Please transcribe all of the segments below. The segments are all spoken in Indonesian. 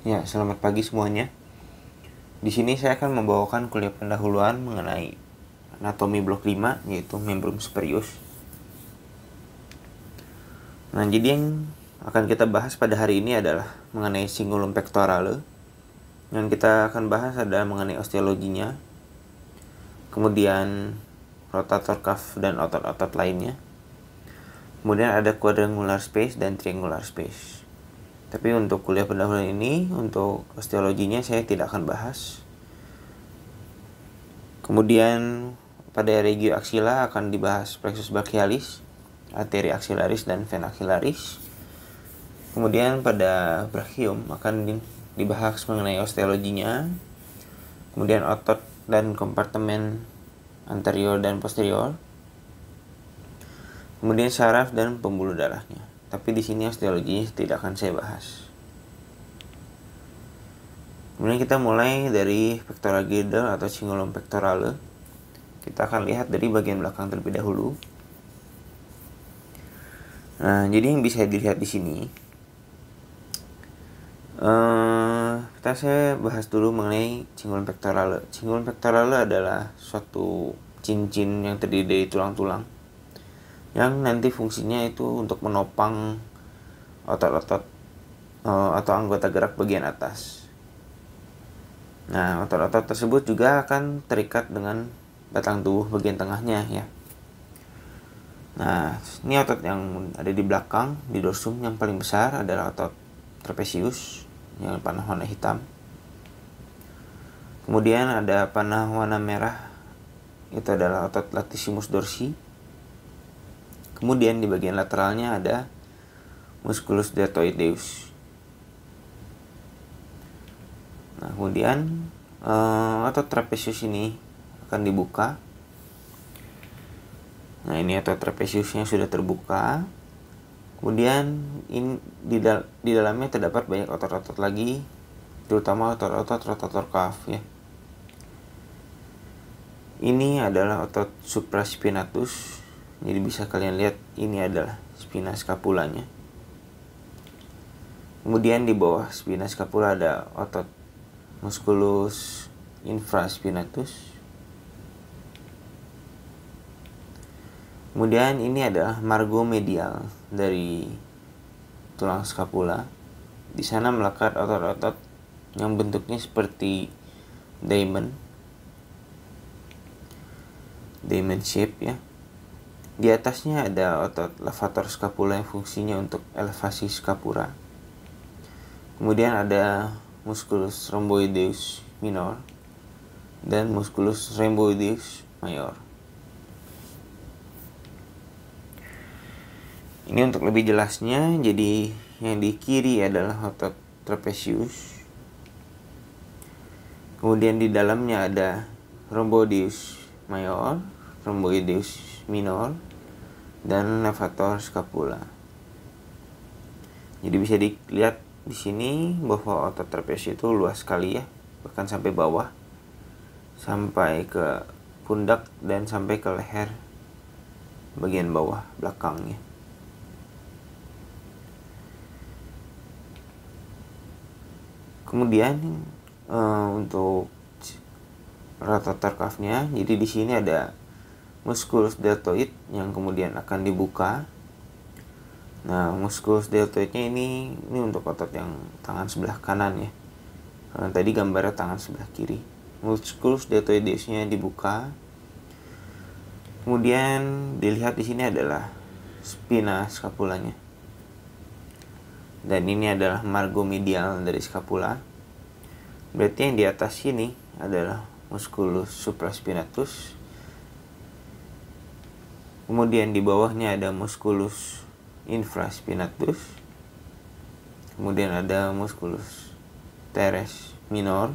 Ya, selamat pagi semuanya. Di sini saya akan membawakan kuliah pendahuluan mengenai anatomi blok 5, yaitu membrum spurius. Nah, jadi yang akan kita bahas pada hari ini adalah mengenai cingulum pectorale. Yang kita akan bahas adalah mengenai osteologinya, kemudian rotator cuff dan otot-otot lainnya. Kemudian ada quadrangular space dan triangular space. Tapi untuk kuliah pendahuluan ini, untuk osteologinya saya tidak akan bahas. Kemudian pada regio axilla akan dibahas plexus brachialis, arteri axillaris dan vena axillaris. Kemudian pada brachium akan dibahas mengenai osteologinya. Kemudian otot dan kompartemen anterior dan posterior. Kemudian saraf dan pembuluh darahnya. Tapi di sini osteologinya tidak akan saya bahas. Kemudian kita mulai dari pectoral girdle atau cingulum pectorale. Kita akan lihat dari bagian belakang terlebih dahulu. Nah, jadi yang bisa dilihat di sini, saya bahas dulu mengenai cingulum pectorale. Cingulum pectorale adalah suatu cincin yang terdiri dari tulang-tulang, yang nanti fungsinya itu untuk menopang otot-otot atau anggota gerak bagian atas. Nah, otot-otot tersebut juga akan terikat dengan batang tubuh bagian tengahnya ya. Nah, ini otot yang ada di belakang, di dorsum yang paling besar adalah otot trapezius yang panah warna hitam. Kemudian ada panah warna merah, itu adalah otot latissimus dorsi. Kemudian di bagian lateralnya ada musculus deltoideus. Nah, kemudian otot trapezius ini akan dibuka. Nah, ini otot trapeziusnya sudah terbuka. Kemudian di dalamnya terdapat banyak otot-otot lagi, terutama otot-otot rotator cuff ya. Ini adalah otot supraspinatus. Jadi bisa kalian lihat ini adalah spina scapulanya. Kemudian di bawah spina scapula ada otot musculus infraspinatus. Kemudian ini adalah margo medial dari tulang scapula. Di sana melekat otot-otot yang bentuknya seperti diamond shape ya. Di atasnya ada otot levator scapula yang fungsinya untuk elevasi scapula. Kemudian ada musculus rhomboideus minor dan musculus rhomboideus major. Ini untuk lebih jelasnya, jadi yang di kiri adalah otot trapezius. Kemudian di dalamnya ada rhomboideus major, rhomboideus minor, dan levator scapula. Jadi bisa dilihat di sini bahwa otot trapezius itu luas sekali ya, bahkan sampai bawah, sampai ke pundak dan sampai ke leher bagian bawah belakangnya. Kemudian untuk rotator cuff-nya, jadi di sini ada musculus deltoid yang kemudian akan dibuka. Nah, musculus deltoidnya ini untuk otot yang tangan sebelah kanan ya. Karena tadi gambarnya tangan sebelah kiri. Musculus deltoideusnya dibuka. Kemudian dilihat di sini adalah spina scapulanya. Dan ini adalah margo medial dari scapula. Berarti yang di atas sini adalah musculus supraspinatus. Kemudian di bawahnya ada musculus infraspinatus. Kemudian ada musculus teres minor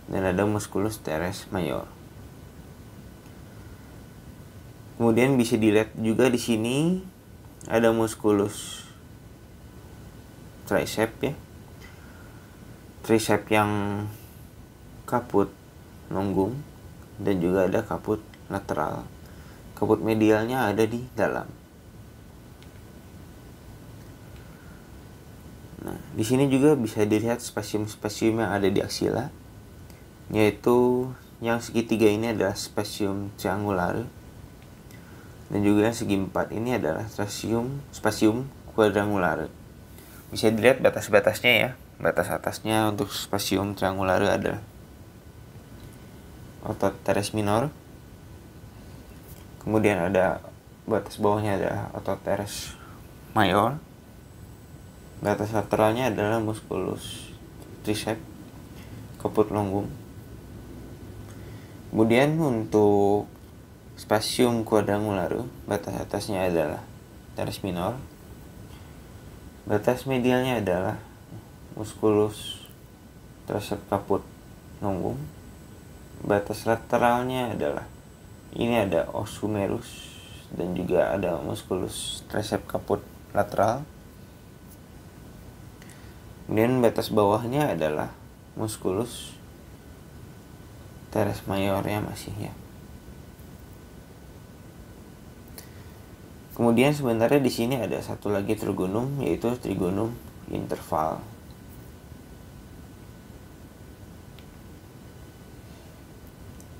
dan ada musculus teres major. Kemudian bisa dilihat juga di sini ada musculus tricep ya. Tricep yang kaput nonggung dan juga ada kaput lateral. Kaput medialnya ada di dalam. Nah, di sini juga bisa dilihat spasium-spasium yang ada di aksila, yaitu yang segitiga ini adalah spasium triangulare, dan juga yang segi 4 ini adalah spasium quadrangulare. Bisa dilihat batas-batasnya ya. Batas atasnya untuk spasium triangulare adalah otot teres minor. Kemudian ada batas bawahnya adalah otot teres mayor. Batas lateralnya adalah musculus triceps caput longum. Kemudian untuk spasium quadrangulare, batas atasnya adalah teres minor. Batas medialnya adalah musculus triceps caput longum. Batas lateralnya adalah ini ada os humerus dan juga ada musculus triceps caput lateral. Kemudian batas bawahnya adalah musculus teres mayor ya masih ya. Kemudian sebenarnya di sini ada satu lagi trigonum, yaitu trigonum interval.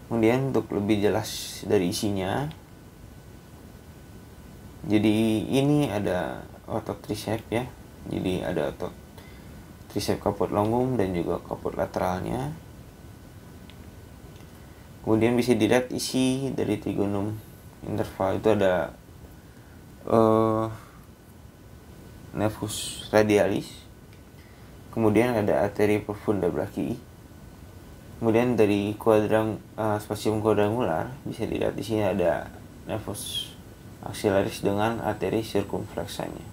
Kemudian untuk lebih jelas dari isinya, jadi ini ada otot triceps ya. Jadi ada otot triceps caput longum dan juga caput lateralnya. Kemudian bisa dilihat isi dari trigonum interval itu ada nervus radialis. Kemudian ada arteria profunda brachii. Kemudian dari spasium quadrangular bisa dilihat di sini ada nervus axillaris dengan arteri circumflexanya.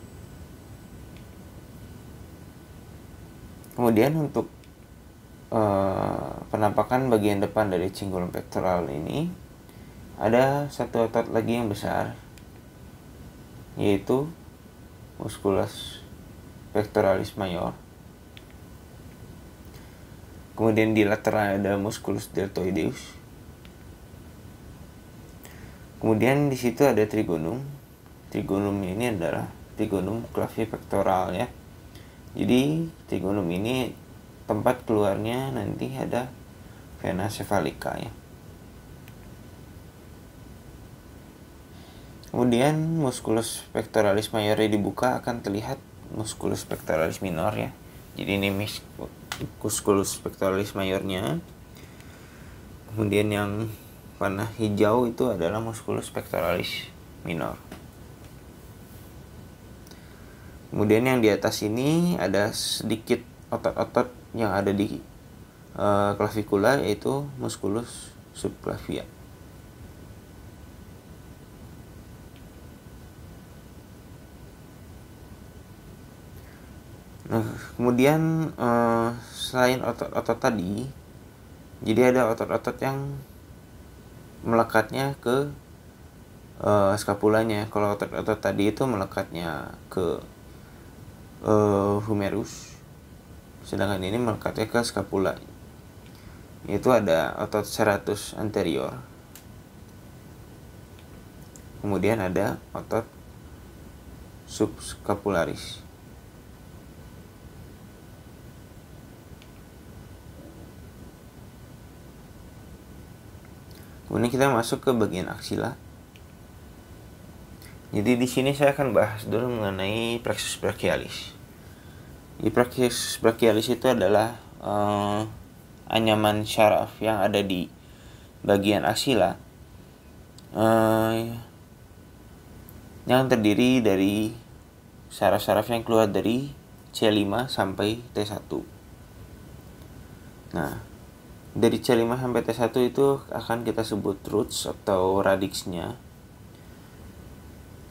Kemudian untuk penampakan bagian depan dari cingulum pectoral ini ada satu otot lagi yang besar, yaitu musculus pectoralis major. Kemudian di lateral ada musculus deltoideus. Kemudian di situ ada trigonum. Trigonum ini adalah trigonum clavipectoral ya. Jadi trigonum ini tempat keluarnya nanti ada vena cephalica ya. Kemudian musculus pectoralis majornya dibuka akan terlihat musculus pectoralis minor ya. Jadi ini musculus pectoralis majornya. Kemudian yang warna hijau itu adalah musculus pectoralis minor. Kemudian yang di atas ini ada sedikit otot-otot yang ada di clavikula, yaitu musculus subclavia. Nah, kemudian selain otot-otot tadi, jadi ada otot-otot yang melekatnya ke skapulanya. Kalau otot-otot tadi itu melekatnya ke humerus, sedangkan ini melekatnya ke skapula. Yaitu ada otot serratus anterior. Kemudian ada otot subscapularis. Kemudian kita masuk ke bagian aksila. Jadi di sini saya akan bahas dulu mengenai plexus brachialis. Di plexus brachialis itu adalah anyaman syaraf yang ada di bagian aksila, yang terdiri dari saraf-saraf yang keluar dari C5 sampai T1. Nah, dari C5 sampai T1 itu akan kita sebut roots atau radixnya.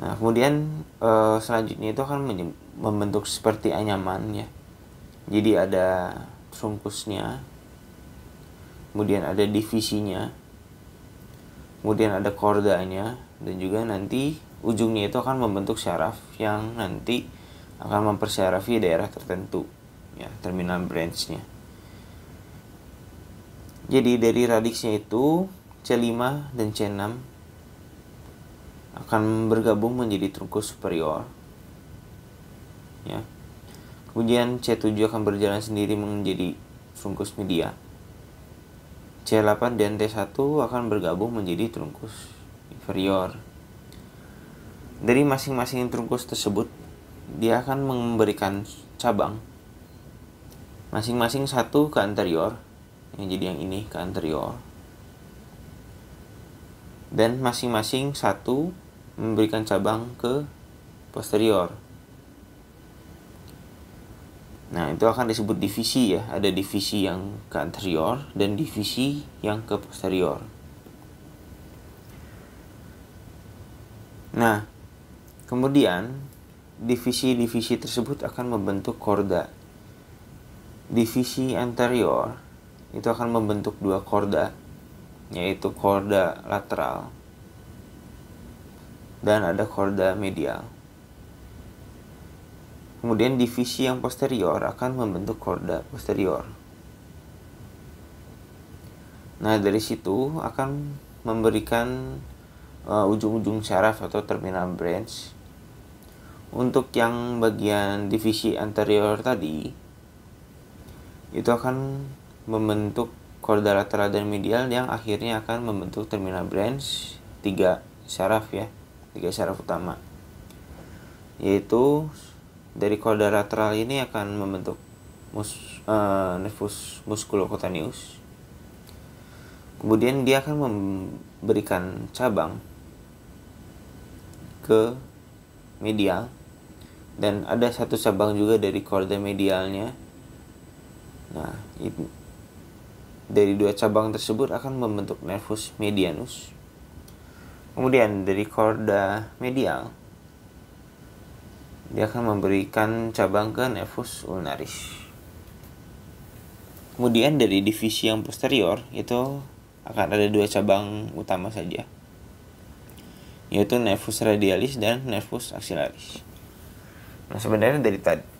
Nah, kemudian selanjutnya itu akan membentuk seperti anyaman ya. Jadi ada trunkusnya, kemudian ada divisinya, kemudian ada kordanya, dan juga nanti ujungnya itu akan membentuk syaraf yang nanti akan mempersyarafi daerah tertentu ya, terminal branch-nya. Jadi dari radixnya itu C5 dan C6 akan bergabung menjadi trunkus superior ya. Kemudian C7 akan berjalan sendiri menjadi trunkus media. C8 dan T1 akan bergabung menjadi trunkus inferior. Dari masing-masing trunkus tersebut, dia akan memberikan cabang masing-masing satu ke anterior, yang jadi yang ini ke anterior, dan masing-masing satu memberikan cabang ke posterior. Nah, itu akan disebut divisi ya. Ada divisi yang ke anterior dan divisi yang ke posterior. Nah, kemudian divisi-divisi tersebut akan membentuk korda. Divisi anterior itu akan membentuk dua korda, yaitu korda lateral dan ada korda medial. Kemudian divisi yang posterior akan membentuk korda posterior. Nah, dari situ akan memberikan ujung-ujung syaraf atau terminal branch. Untuk yang bagian divisi anterior tadi, itu akan membentuk korda lateral dan medial yang akhirnya akan membentuk terminal branch 3 syaraf ya, 3 syaraf utama. Yaitu dari korda lateral ini akan membentuk nervus musculocutaneus. Kemudian dia akan memberikan cabang ke medial, dan ada satu cabang juga dari korda medialnya. Nah, dari dua cabang tersebut akan membentuk nervus medianus. Kemudian dari korda medial, dia akan memberikan cabang ke nervus ulnaris. Kemudian dari divisi yang posterior itu akan ada dua cabang utama saja, yaitu nervus radialis dan nervus axillaris. Nah, sebenarnya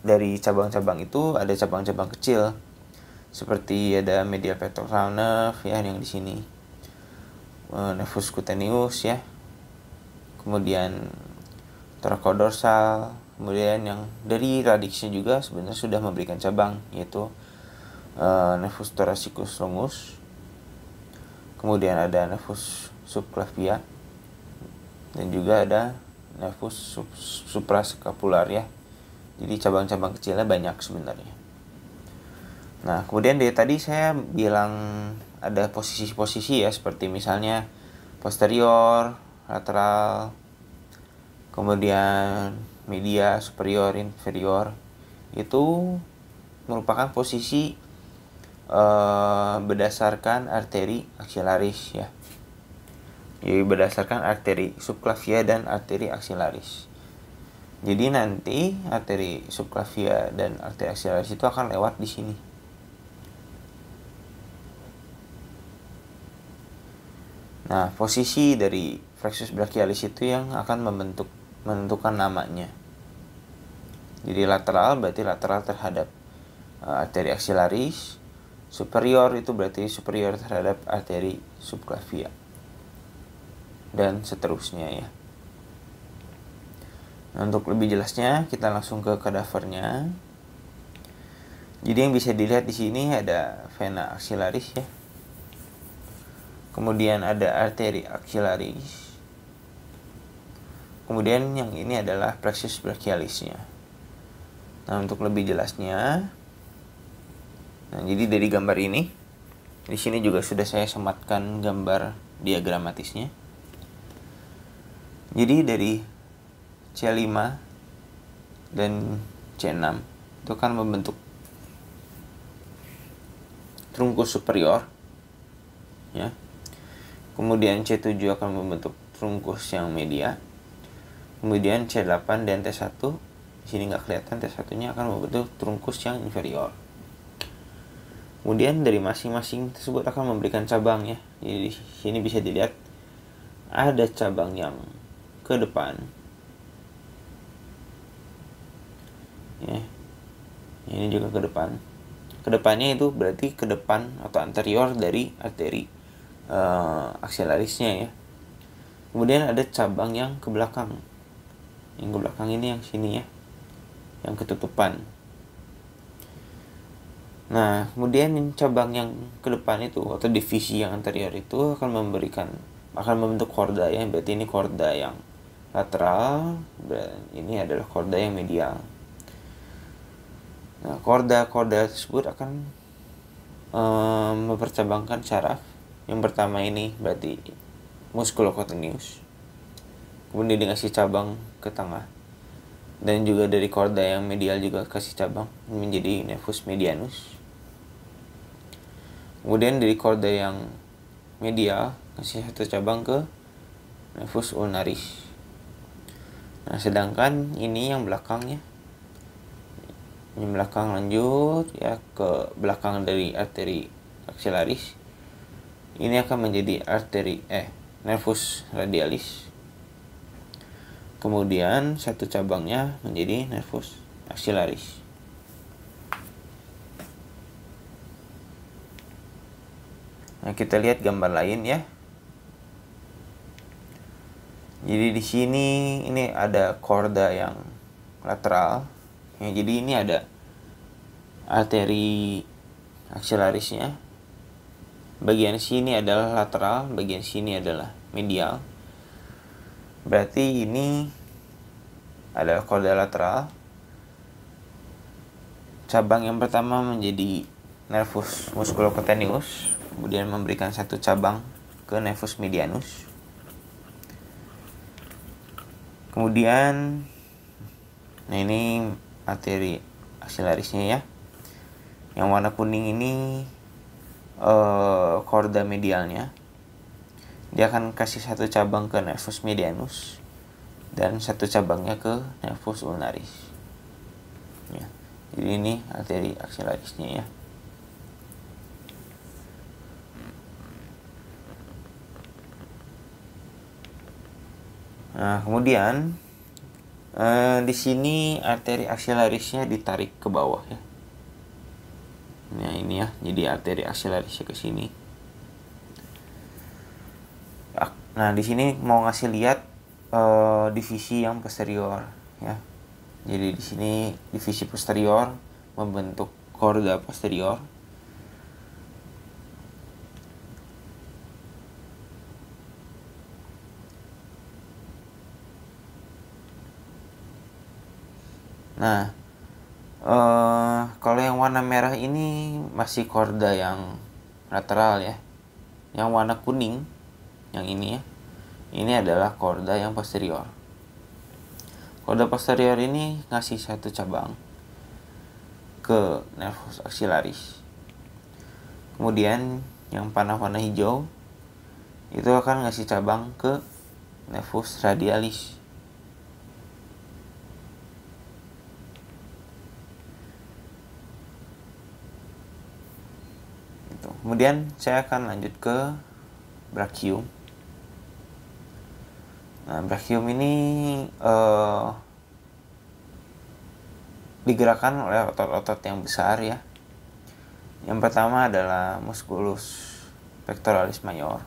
dari cabang-cabang itu ada cabang-cabang kecil, seperti ada medial pectoral nerve ya, yang di sini, nervus cutaneus ya, kemudian thoracodorsal. Kemudian yang dari radixnya juga sebenarnya sudah memberikan cabang, yaitu nervus thoracicus longus. Kemudian ada nervus subclavia, dan juga ada nervus suprascapular ya. Jadi cabang-cabang kecilnya banyak sebenarnya. Nah, kemudian dari tadi saya bilang ada posisi-posisi ya, seperti misalnya posterior, lateral, kemudian media, superior, inferior. Itu merupakan posisi berdasarkan arteri axillaris ya. Jadi berdasarkan arteri subclavia dan arteri axillaris. Jadi nanti arteri subclavia dan arteri axillaris itu akan lewat di sini. Nah, posisi dari plexus brachialis itu yang akan menentukan namanya. Jadi lateral berarti lateral terhadap arteri axillaris, superior itu berarti superior terhadap arteri subclavia, dan seterusnya ya. Nah, untuk lebih jelasnya kita langsung ke kadavernya. Jadi yang bisa dilihat di sini ada vena axillaris ya. Kemudian ada arteri axillaris. Kemudian yang ini adalah plexus brachialisnya. Nah, untuk lebih jelasnya, nah jadi dari gambar ini, di sini juga sudah saya sematkan gambar diagramatisnya. Jadi dari C5 dan C6 itu akan membentuk trunkus superior ya. Kemudian C7 akan membentuk trunkus yang media. Kemudian C8 dan T1, di sini nggak kelihatan, T1-nya akan membentuk trunkus yang inferior. Kemudian dari masing-masing tersebut akan memberikan cabang ya. Jadi di sini bisa dilihat ada cabang yang ke depan. Ya. Ini juga ke depan. Kedepannya itu berarti ke depan atau anterior dari arteri axillarisnya ya. Kemudian ada cabang yang ke belakang. Yang ke belakang ini yang sini ya, yang ketutupan. Nah, kemudian cabang yang ke depan itu atau divisi yang anterior itu akan membentuk korda ya. Berarti ini korda yang lateral, dan ini adalah korda yang medial. Nah, korda tersebut akan mempercabangkan syaraf. Yang pertama ini berarti musculocotaneous. Kemudian dikasih cabang ke tengah. Dan juga dari korda yang medial juga kasih cabang menjadi nervus medianus. Kemudian dari korda yang medial kasih satu cabang ke nervus ulnaris. Nah, sedangkan ini yang belakangnya, yang belakang lanjut ya ke belakang dari arteri axillaris. Ini akan menjadi nervus radialis. Kemudian satu cabangnya menjadi nervus axillaris. Nah, kita lihat gambar lain ya. Jadi di sini ini ada korda yang lateral. Ya, jadi ini ada arteri axillarisnya. Bagian sini adalah lateral, bagian sini adalah medial. Berarti ini adalah korda lateral. Cabang yang pertama menjadi nervus musculocotaneous, kemudian memberikan satu cabang ke nervus medianus. Kemudian nah ini arteri axillarisnya ya. Yang warna kuning ini korda medialnya. Dia akan kasih satu cabang ke nervus medianus dan satu cabangnya ke nervus ulnaris. Ya. Jadi ini arteri axillarisnya ya. Nah, kemudian di sini arteri axillarisnya ditarik ke bawah ya. Nah, ini ya. Jadi arteri axillarisnya ke sini. Nah, di sini mau ngasih lihat divisi yang posterior ya. Jadi di sini divisi posterior membentuk korda posterior. Nah, kalau yang warna merah ini masih korda yang lateral ya. Yang warna kuning, yang ini ya, ini adalah korda yang posterior. Korda posterior ini ngasih satu cabang ke nervus axillaris. Kemudian yang panah warna hijau itu akan ngasih cabang ke nervus radialis. Kemudian saya akan lanjut ke brachium. Nah, brachium ini digerakkan oleh otot-otot yang besar ya. Yang pertama adalah musculus pectoralis major.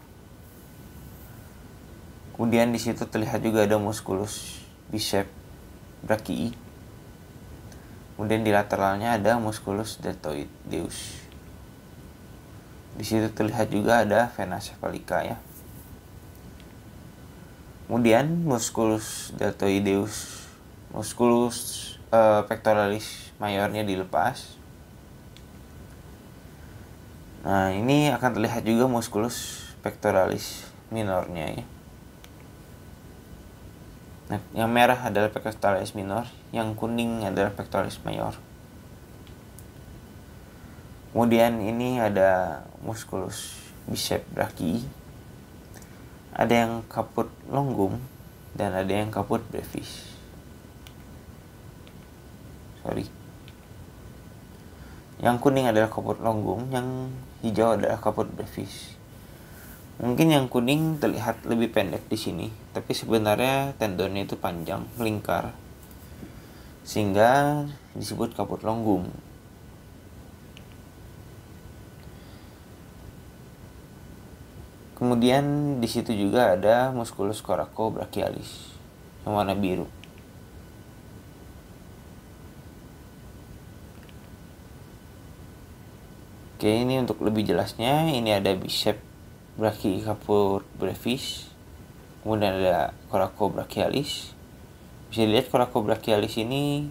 Kemudian di situ terlihat juga ada musculus biceps brachii. Kemudian di lateralnya ada musculus deltoideus. Di situ terlihat juga ada vena cephalica ya. Kemudian musculus deltoideus, musculus pectoralis majornya dilepas. Nah, ini akan terlihat juga musculus pectoralis minornya ya. Nah, yang merah adalah pectoralis minor, yang kuning adalah pectoralis major. Kemudian ini ada musculus biceps brachii. Ada yang caput longum dan ada yang caput brevis. Yang kuning adalah caput longum, yang hijau adalah caput brevis. Mungkin yang kuning terlihat lebih pendek di sini, tapi sebenarnya tendonnya itu panjang, melingkar, sehingga disebut caput longum. Kemudian di situ juga ada musculus coracobrachialis yang warna biru. Oke, ini untuk lebih jelasnya, ini ada bicep brachii caput brevis, kemudian ada coracobrachialis. Bisa dilihat coracobrachialis ini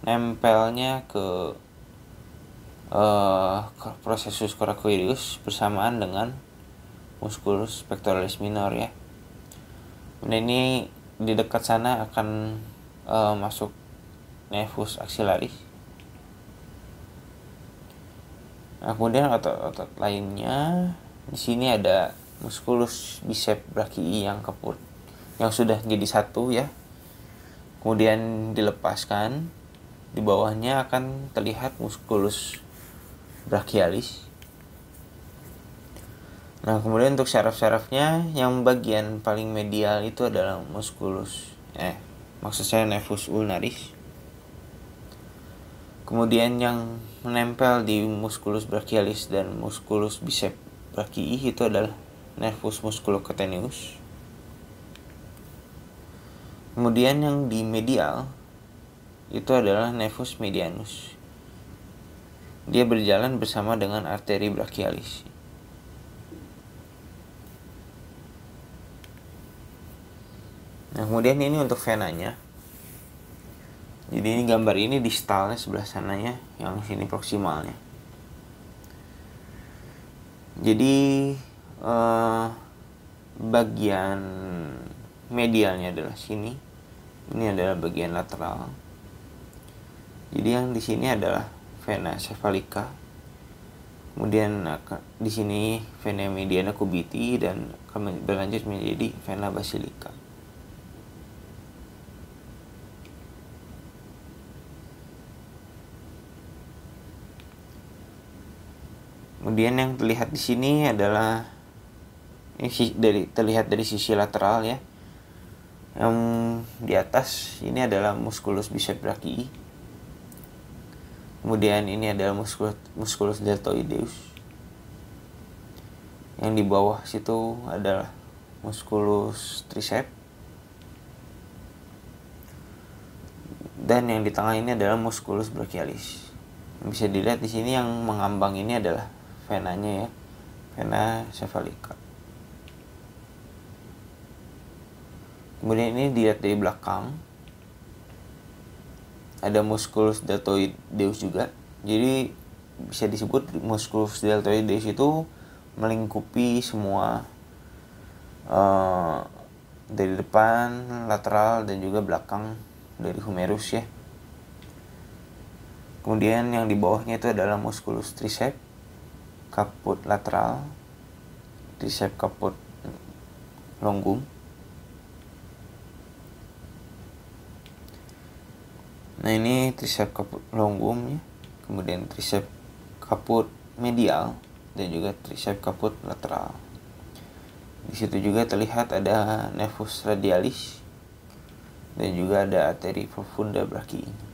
nempelnya ke processus coracoideus bersamaan dengan musculus pectoralis minor ya. Nah, ini di dekat sana akan masuk nervus axillaris. Nah, kemudian otot-otot lainnya di sini ada musculus bicep brachii yang caput, yang sudah jadi satu ya. Kemudian dilepaskan, di bawahnya akan terlihat musculus brachialis. Nah, kemudian untuk syaraf-syarafnya, yang bagian paling medial itu adalah maksud saya nervus ulnaris. Kemudian yang menempel di musculus brachialis dan musculus bicep brachii itu adalah nervus musculocutaneus. Kemudian yang di medial itu adalah nervus medianus. Dia berjalan bersama dengan arteri brachialis. Nah, kemudian ini untuk venanya. Jadi ini gambar ini distalnya sebelah sananya, yang sini proksimalnya. Jadi bagian medialnya adalah sini. Ini adalah bagian lateral. Jadi yang di sini adalah vena cephalica. Kemudian di sini vena mediana cubiti dan akan berlanjut menjadi vena basilica. Kemudian yang terlihat di sini adalah terlihat dari sisi lateral ya. Yang di atas ini adalah musculus bicep brachii. Kemudian ini adalah musculus deltoideus. Yang di bawah situ adalah musculus tricep. Dan yang di tengah ini adalah musculus brachialis. Bisa dilihat di sini yang mengambang ini adalah venanya ya, vena cephalica. Kemudian ini dilihat dari belakang, ada musculus deltoideus juga. Jadi bisa disebut musculus deltoideus itu melingkupi semua dari depan, lateral, dan juga belakang dari humerus ya. Kemudian yang di bawahnya itu adalah musculus tricep caput lateral, tricep caput longum. Nah, ini tricep caput longum ya. Kemudian tricep caput medial dan juga tricep caput lateral. Di situ juga terlihat ada nervus radialis dan juga ada arteri profunda brachii.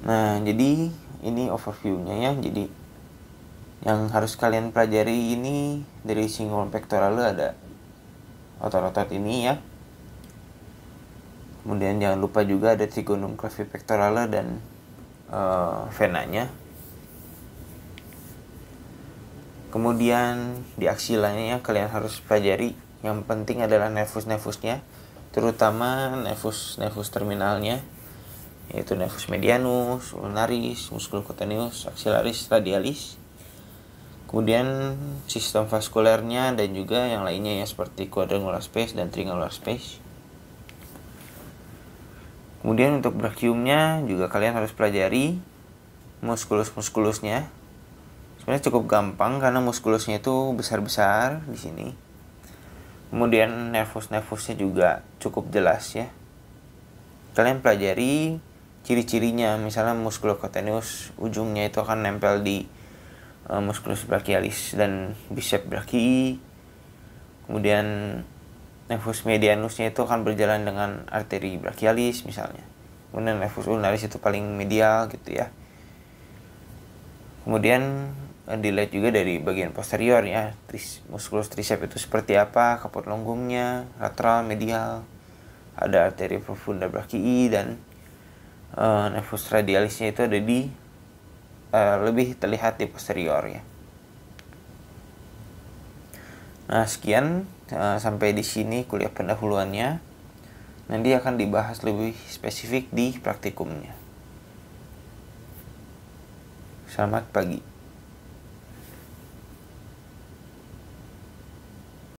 Nah, jadi ini overview-nya ya. Jadi yang harus kalian pelajari ini dari cingulum pectoralis ada otot-otot ini ya. Kemudian jangan lupa juga ada trigonum clavipectoralis dan venanya. Kemudian di aksilanya kalian harus pelajari. Yang penting adalah nervus-nervusnya, terutama nervus terminalnya, yaitu nervus medianus, ulnaris, musculocutaneus, axillaris, radialis. Kemudian sistem vaskulernya dan juga yang lainnya ya, seperti quadrangular space dan triangular space. Kemudian untuk brachiumnya juga kalian harus pelajari muskulus-muskulusnya. Sebenarnya cukup gampang karena muskulusnya itu besar-besar di sini. Kemudian nervus-nervusnya juga cukup jelas ya. Kalian pelajari ciri-cirinya, misalnya musculocutaneus ujungnya itu akan nempel di musculus brachialis dan bicep brachii. Kemudian nervus medianusnya itu akan berjalan dengan arteri brachialis misalnya. Kemudian nervus ulnaris itu paling medial gitu ya. Kemudian dilihat juga dari bagian posterior ya, musculus tricep itu seperti apa, caput longumnya, lateral, medial, ada arteri profunda brachii dan nervus radialisnya itu ada di lebih terlihat di posterior ya. Nah, sekian sampai di sini kuliah pendahuluannya. Nanti akan dibahas lebih spesifik di praktikumnya. Selamat pagi.